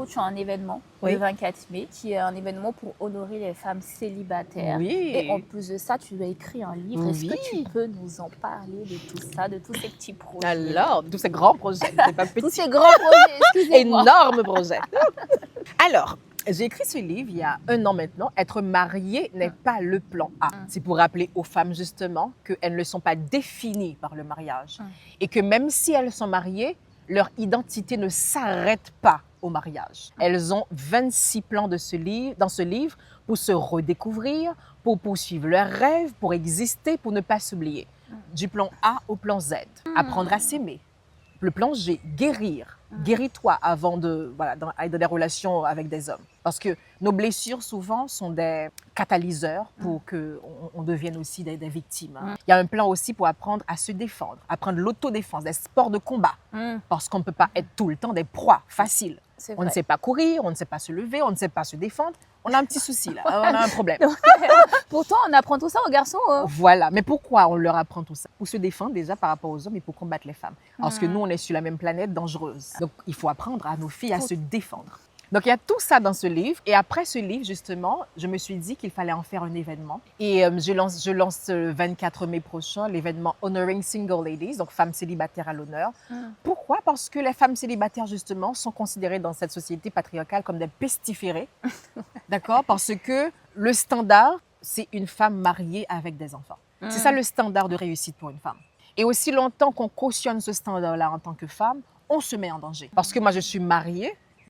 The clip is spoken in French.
tu as un événement Oui. le 24 mai qui est un événement pour honorer les femmes célibataires. Oui. Et en plus de ça, tu as écrit un livre. Est-ce que Oui. tu peux nous en parler de tout ça, de tous ces petits projets? Alors, tous ces grands projets, c'est pas petit. Tous ces grands projets, excusez-moi. Énorme projet. Alors, j'ai écrit ce livre il y a 1 an maintenant. Être mariée n'est pas le plan A. C'est pour rappeler aux femmes justement qu'elles ne sont pas définies par le mariage. Et que même si elles sont mariées, leur identité ne s'arrête pas au mariage. Elles ont 26 plans dans ce livre pour se redécouvrir, pour poursuivre leurs rêves, pour exister, pour ne pas s'oublier. Du plan A au plan Z. Apprendre à s'aimer. Le plan G, guérir. Guéris-toi avant de, être dans des relations avec des hommes. Parce que nos blessures, souvent, sont des catalyseurs pour qu'on devienne aussi des victimes. Il y a un plan aussi pour apprendre à se défendre, apprendre l'autodéfense, des sports de combat. Parce qu'on ne peut pas être tout le temps des proies faciles. On ne sait pas courir, on ne sait pas se lever, on ne sait pas se défendre. On a un petit souci là, on a un problème. Pourtant, on apprend tout ça aux garçons. Voilà, mais pourquoi on leur apprend tout ça? Pour se défendre déjà par rapport aux hommes et pour combattre les femmes. Parce que nous, on est sur la même planète dangereuse. Donc, il faut apprendre à nos filles à se défendre. Donc, il y a tout ça dans ce livre. Et après ce livre, justement, je me suis dit qu'il fallait en faire un événement. Et je lance le 24 mai prochain l'événement Honoring Single Ladies, donc femmes célibataires à l'honneur. Pourquoi? Parce que les femmes célibataires, justement, sont considérées dans cette société patriarcale comme des pestiférées. D'accord? Parce que le standard, c'est une femme mariée avec des enfants. C'est ça le standard de réussite pour une femme. Et aussi longtemps qu'on cautionne ce standard-là en tant que femme, on se met en danger. Parce que moi, je suis mariée